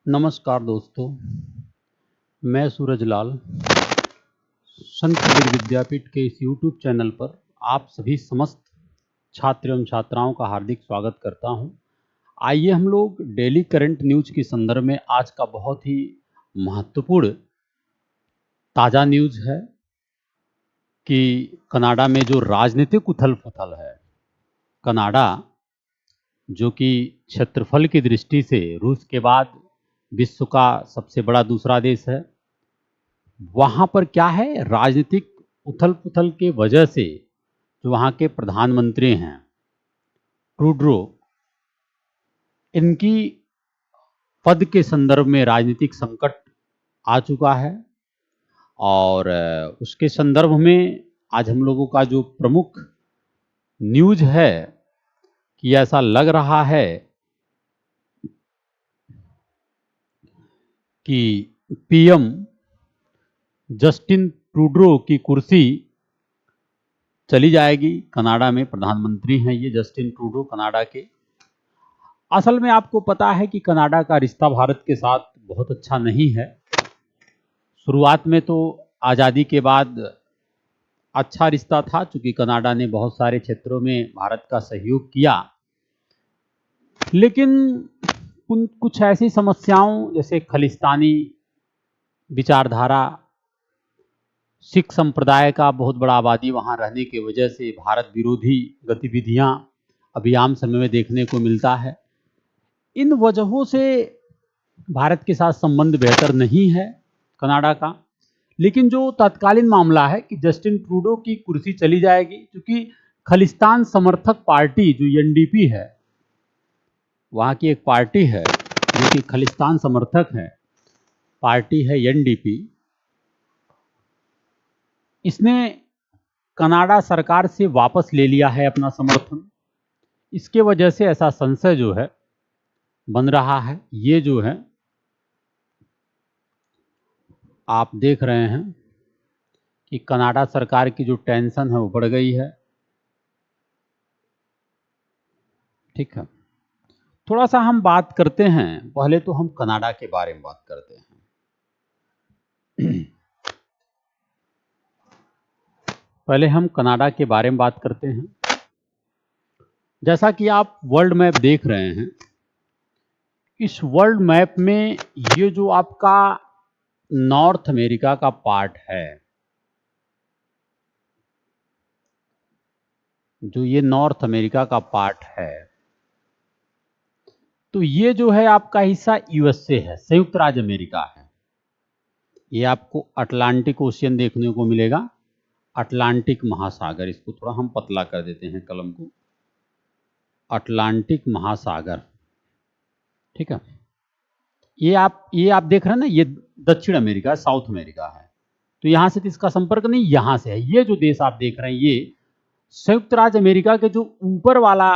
नमस्कार दोस्तों, मैं सूरज लाल संत कबीर विद्यापीठ के इस यूट्यूब चैनल पर आप सभी समस्त छात्र एवं छात्राओं का हार्दिक स्वागत करता हूं। आइए हम लोग डेली करंट न्यूज के संदर्भ में आज का बहुत ही महत्वपूर्ण ताज़ा न्यूज है कि कनाडा में जो राजनीतिक उथल-पुथल है, कनाडा जो कि क्षेत्रफल की दृष्टि से रूस के बाद विश्व का सबसे बड़ा दूसरा देश है, वहाँ पर क्या है, राजनीतिक उथल-पुथल के वजह से जो वहाँ के प्रधानमंत्री हैं ट्रूडो, इनकी पद के संदर्भ में राजनीतिक संकट आ चुका है और उसके संदर्भ में आज हम लोगों का जो प्रमुख न्यूज है कि ऐसा लग रहा है कि पीएम जस्टिन ट्रूडो की कुर्सी चली जाएगी। कनाडा में प्रधानमंत्री हैं ये जस्टिन ट्रूडो कनाडा के। असल में आपको पता है कि कनाडा का रिश्ता भारत के साथ बहुत अच्छा नहीं है। शुरुआत में तो आज़ादी के बाद अच्छा रिश्ता था, चूँकि कनाडा ने बहुत सारे क्षेत्रों में भारत का सहयोग किया, लेकिन कुछ ऐसी समस्याओं जैसे खालिस्तानी विचारधारा, सिख संप्रदाय का बहुत बड़ा आबादी वहाँ रहने की वजह से भारत विरोधी गतिविधियाँ अभी आम समय में देखने को मिलता है। इन वजहों से भारत के साथ संबंध बेहतर नहीं है कनाडा का। लेकिन जो तत्कालीन मामला है कि जस्टिन ट्रूडो की कुर्सी चली जाएगी, क्योंकि खालिस्तान समर्थक पार्टी जो एनडीपी है, वहाँ की एक पार्टी है जो कि खालिस्तान समर्थक है, पार्टी है एनडीपी। इसने कनाडा सरकार से वापस ले लिया है अपना समर्थन। इसके वजह से ऐसा संशय जो है बन रहा है। ये जो है आप देख रहे हैं कि कनाडा सरकार की जो टेंशन है वो बढ़ गई है। ठीक है, थोड़ा सा हम बात करते हैं, पहले तो हम कनाडा के बारे में बात करते हैं। पहले हम कनाडा के बारे में बात करते हैं। जैसा कि आप वर्ल्ड मैप देख रहे हैं, इस वर्ल्ड मैप में ये जो आपका नॉर्थ अमेरिका का पार्ट है, जो ये नॉर्थ अमेरिका का पार्ट है, तो ये जो है आपका हिस्सा यूएसए है, संयुक्त राज्य अमेरिका है। ये आपको अटलांटिक ओशियन देखने को मिलेगा, अटलांटिक महासागर। इसको थोड़ा हम पतला कर देते हैं कलम को, अटलांटिक महासागर। ठीक है, ये आप देख रहे हैं ना, ये दक्षिण अमेरिका, साउथ अमेरिका है। तो यहां से तो इसका संपर्क नहीं, यहां से है। ये जो देश आप देख रहे हैं, ये संयुक्त राज्य अमेरिका के जो ऊपर वाला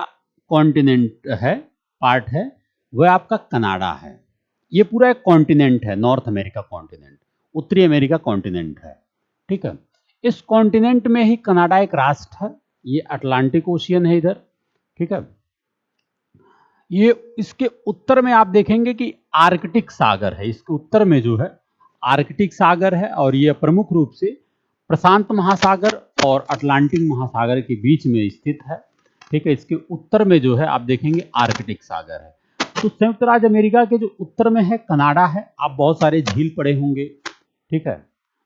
कॉन्टिनेंट है, पार्ट है, वह आपका कनाडा है। ये पूरा एक कॉन्टिनेंट है, नॉर्थ अमेरिका कॉन्टिनेंट, उत्तरी अमेरिका कॉन्टिनेंट है। ठीक है, इस कॉन्टिनेंट में ही कनाडा एक राष्ट्र है। ये अटलांटिक ओशियन है इधर। ठीक है, ये इसके उत्तर में आप देखेंगे कि आर्कटिक सागर है। इसके उत्तर में जो है आर्कटिक सागर है, और ये प्रमुख रूप से प्रशांत महासागर और अटलांटिक महासागर के बीच में स्थित है। ठीक है, इसके उत्तर में जो है आप देखेंगे आर्कटिक सागर है। तो संयुक्त राज्य अमेरिका के जो उत्तर में है कनाडा है। आप बहुत सारे झील पढ़े होंगे, ठीक है,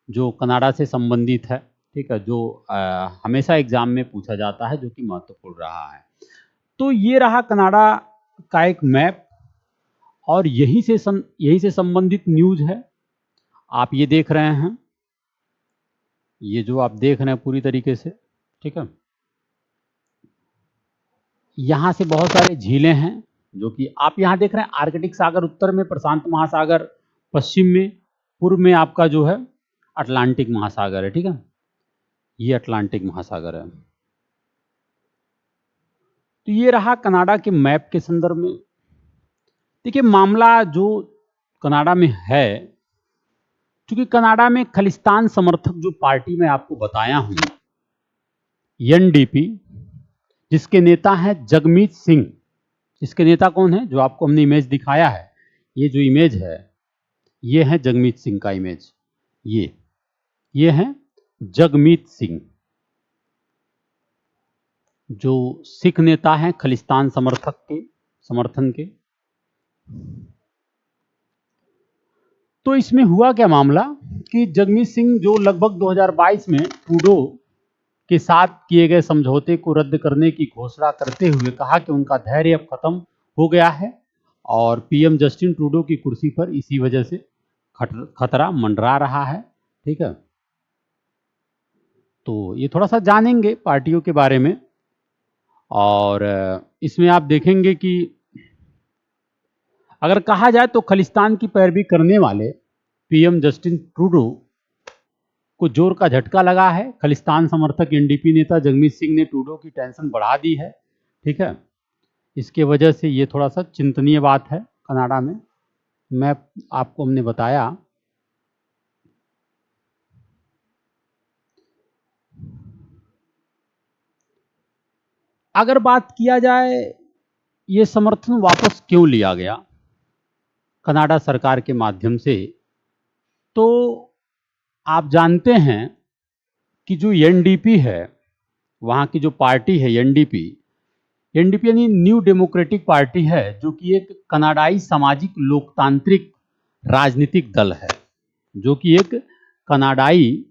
जो कनाडा से संबंधित है। ठीक है, जो हमेशा एग्जाम में पूछा जाता है, जो कि महत्वपूर्ण रहा है। तो ये रहा कनाडा का एक मैप, और यहीं से संबंधित न्यूज है। आप ये देख रहे हैं, ये जो आप देख रहे हैं पूरी तरीके से। ठीक है, यहाँ से बहुत सारे झीलें हैं, जो कि आप यहाँ देख रहे हैं। आर्कटिक सागर उत्तर में, प्रशांत महासागर पश्चिम में, पूर्व में आपका जो है अटलांटिक महासागर है। ठीक है, ये अटलांटिक महासागर है। तो ये रहा कनाडा के मैप के संदर्भ में। देखिए, मामला जो कनाडा में है, क्योंकि कनाडा में खालिस्तान समर्थक जो पार्टी मैं आपको बताया हूं, एनडीपी, जिसके नेता हैं जगमीत सिंह। इसके नेता कौन है, जो आपको हमने इमेज दिखाया है, ये जो इमेज है, ये है जगमीत सिंह का इमेज। ये है जगमीत सिंह, जो सिख नेता हैं खालिस्तान समर्थन के। तो इसमें हुआ क्या मामला कि जगमीत सिंह जो लगभग 2022 में ट्रूडो के साथ किए गए समझौते को रद्द करने की घोषणा करते हुए कहा कि उनका धैर्य अब खत्म हो गया है और पीएम जस्टिन ट्रूडो की कुर्सी पर इसी वजह से खतरा मंडरा रहा है। ठीक है, तो ये थोड़ा सा जानेंगे पार्टियों के बारे में, और इसमें आप देखेंगे कि अगर कहा जाए तो खालिस्तान की पैरवी करने वाले पीएम जस्टिन ट्रूडो को जोर का झटका लगा है। खालिस्तान समर्थक एनडीपी नेता जगमीत सिंह ने ट्रूडो की टेंशन बढ़ा दी है। ठीक है, इसके वजह से ये थोड़ा सा चिंतनीय बात है कनाडा में। मैं आपको हमने बताया अगर बात किया जाए ये समर्थन वापस क्यों लिया गया कनाडा सरकार के माध्यम से, तो आप जानते हैं कि जो एनडीपी है, वहाँ की जो पार्टी है एनडीपी यानी न्यू डेमोक्रेटिक पार्टी है, जो कि एक कनाडाई सामाजिक लोकतांत्रिक राजनीतिक दल है, जो कि एक कनाडाई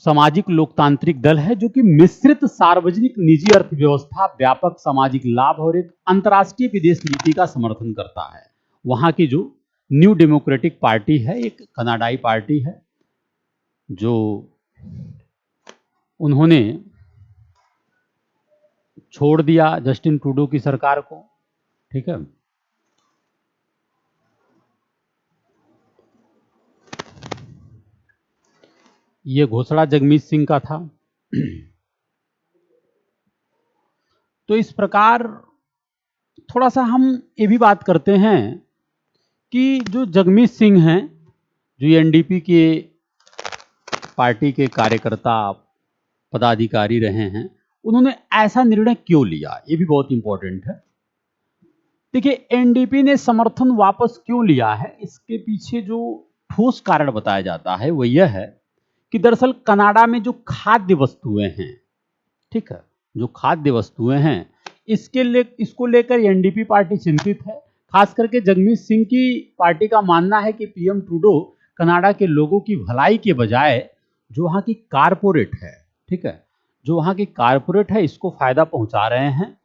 सामाजिक लोकतांत्रिक दल है, जो कि मिश्रित सार्वजनिक निजी अर्थव्यवस्था, व्यापक सामाजिक लाभ और एक अंतर्राष्ट्रीय विदेश नीति का समर्थन करता है। वहां की जो न्यू डेमोक्रेटिक पार्टी है एक कनाडाई पार्टी है, जो उन्होंने छोड़ दिया जस्टिन ट्रूडो की सरकार को। ठीक है, ये घोषणा जगमीत सिंह का था। तो इस प्रकार थोड़ा सा हम ये भी बात करते हैं कि जो जगमीत सिंह हैं, जो एनडीपी के पार्टी के कार्यकर्ता पदाधिकारी रहे हैं, उन्होंने ऐसा निर्णय क्यों लिया, ये भी बहुत इंपॉर्टेंट है। देखिए, एनडीपी ने समर्थन वापस क्यों लिया है, इसके पीछे जो ठोस कारण बताया जाता है वो यह है कि दरअसल कनाडा में जो खाद्य वस्तुएं हैं, ठीक है, जो खाद्य वस्तुएं हैं, इसको लेकर एनडीपी पार्टी चिंतित है। खास करके जगमीत सिंह की पार्टी का मानना है कि पीएम ट्रूडो कनाडा के लोगों की भलाई के बजाय जो वहाँ की कारपोरेट है, ठीक है, जो वहाँ की कारपोरेट है, इसको फायदा पहुंचा रहे हैं,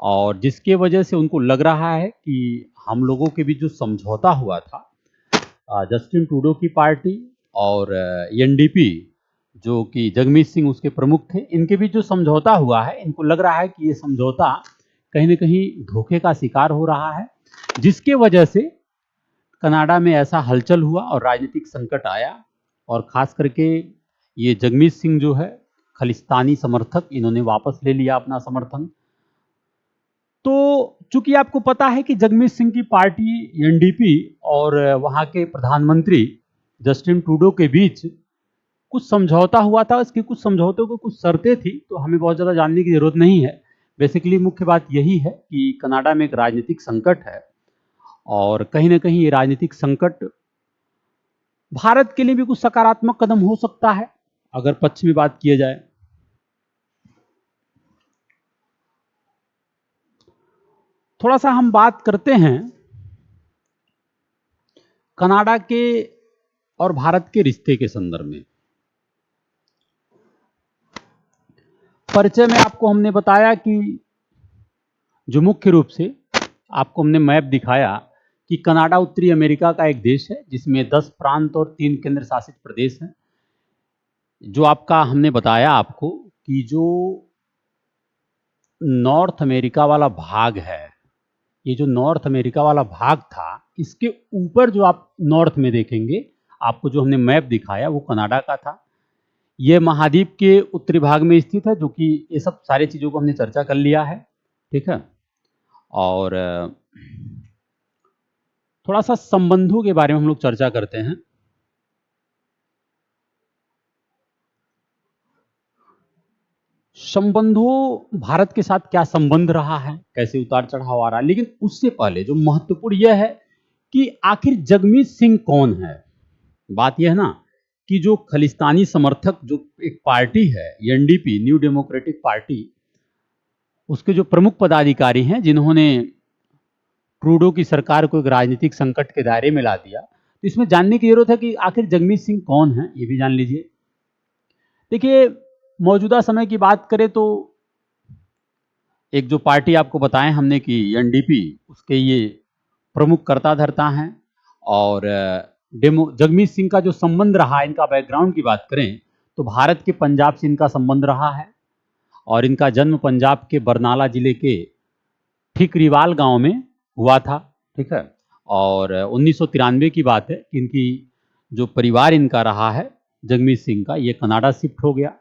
और जिसके वजह से उनको लग रहा है कि हम लोगों के बीच जो समझौता हुआ था जस्टिन ट्रूडो की पार्टी और एनडीपी, जो कि जगमीत सिंह उसके प्रमुख थे, इनके बीच जो समझौता हुआ है, इनको लग रहा है कि ये समझौता कहीं न कहीं धोखे का शिकार हो रहा है, जिसके वजह से कनाडा में ऐसा हलचल हुआ और राजनीतिक संकट आया। और खास करके ये जगमीत सिंह जो है खालिस्तानी समर्थक, इन्होंने वापस ले लिया अपना समर्थन। तो चूंकि आपको पता है कि जगमीत सिंह की पार्टी एनडीपी और वहां के प्रधानमंत्री जस्टिन ट्रूडो के बीच कुछ समझौता हुआ था, इसके कुछ समझौतों को कुछ शर्तें थी, तो हमें बहुत ज़्यादा जानने की ज़रूरत नहीं है। बेसिकली मुख्य बात यही है कि कनाडा में एक राजनीतिक संकट है, और कहीं ना कहीं ये राजनीतिक संकट भारत के लिए भी कुछ सकारात्मक कदम हो सकता है अगर पक्ष में बात किया जाए। थोड़ा सा हम बात करते हैं कनाडा के और भारत के रिश्ते के संदर्भ में। परिचय में आपको हमने बताया कि जो मुख्य रूप से आपको हमने मैप दिखाया कि कनाडा उत्तरी अमेरिका का एक देश है, जिसमें 10 प्रांत और 3 केंद्र शासित प्रदेश हैं। जो आपका हमने बताया आपको कि जो नॉर्थ अमेरिका वाला भाग है, ये जो नॉर्थ अमेरिका वाला भाग था, इसके ऊपर जो आप नॉर्थ में देखेंगे, आपको जो हमने मैप दिखाया वो कनाडा का था। ये महाद्वीप के उत्तरी भाग में स्थित है, जो कि ये सब सारी चीज़ों को हमने चर्चा कर लिया है। ठीक है, और थोड़ा सा संबंधों के बारे में हम लोग चर्चा करते हैं। संबंधों, भारत के साथ क्या संबंध रहा है, कैसे उतार चढ़ाव आ रहा है, लेकिन उससे पहले जो महत्वपूर्ण यह है कि आखिर जगमीत सिंह कौन है। बात यह है ना कि जो खालिस्तानी समर्थक जो एक पार्टी है एनडीपी, न्यू डेमोक्रेटिक पार्टी, उसके जो प्रमुख पदाधिकारी हैं जिन्होंने ट्रूडो की सरकार को एक राजनीतिक संकट के दायरे में ला दिया, तो इसमें जानने की जरूरत है कि आखिर जगमीत सिंह कौन है, ये भी जान लीजिए। देखिए, मौजूदा समय की बात करें तो एक जो पार्टी आपको बताएं हमने कि एनडीपी, उसके ये प्रमुख कर्ता धर्ता हैं। और जगमीत सिंह का जो संबंध रहा, इनका बैकग्राउंड की बात करें तो भारत के पंजाब से इनका संबंध रहा है। और इनका जन्म पंजाब के बरनाला जिले के ठीकरीवाल गांव में हुआ था। ठीक है। और 1993 की बात है कि इनकी जो परिवार इनका रहा है जगमीत सिंह का, ये कनाडा शिफ्ट हो गया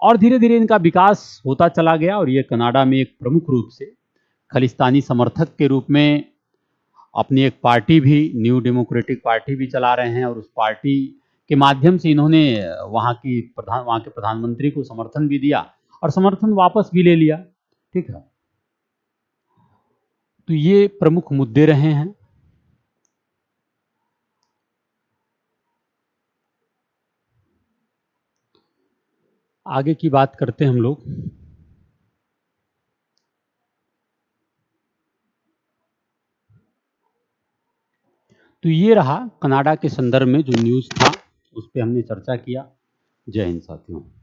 और धीरे धीरे इनका विकास होता चला गया और ये कनाडा में एक प्रमुख रूप से खालिस्तानी समर्थक के रूप में अपनी एक पार्टी भी, न्यू डेमोक्रेटिक पार्टी भी चला रहे हैं। और उस पार्टी के माध्यम से इन्होंने वहाँ के प्रधानमंत्री को समर्थन भी दिया और समर्थन वापस भी ले लिया। ठीक है। तो ये प्रमुख मुद्दे रहे हैं। आगे की बात करते हैं हम लोग। तो ये रहा कनाडा के संदर्भ में जो न्यूज़ था, उस पे हमने चर्चा किया। जय हिंद साथियों।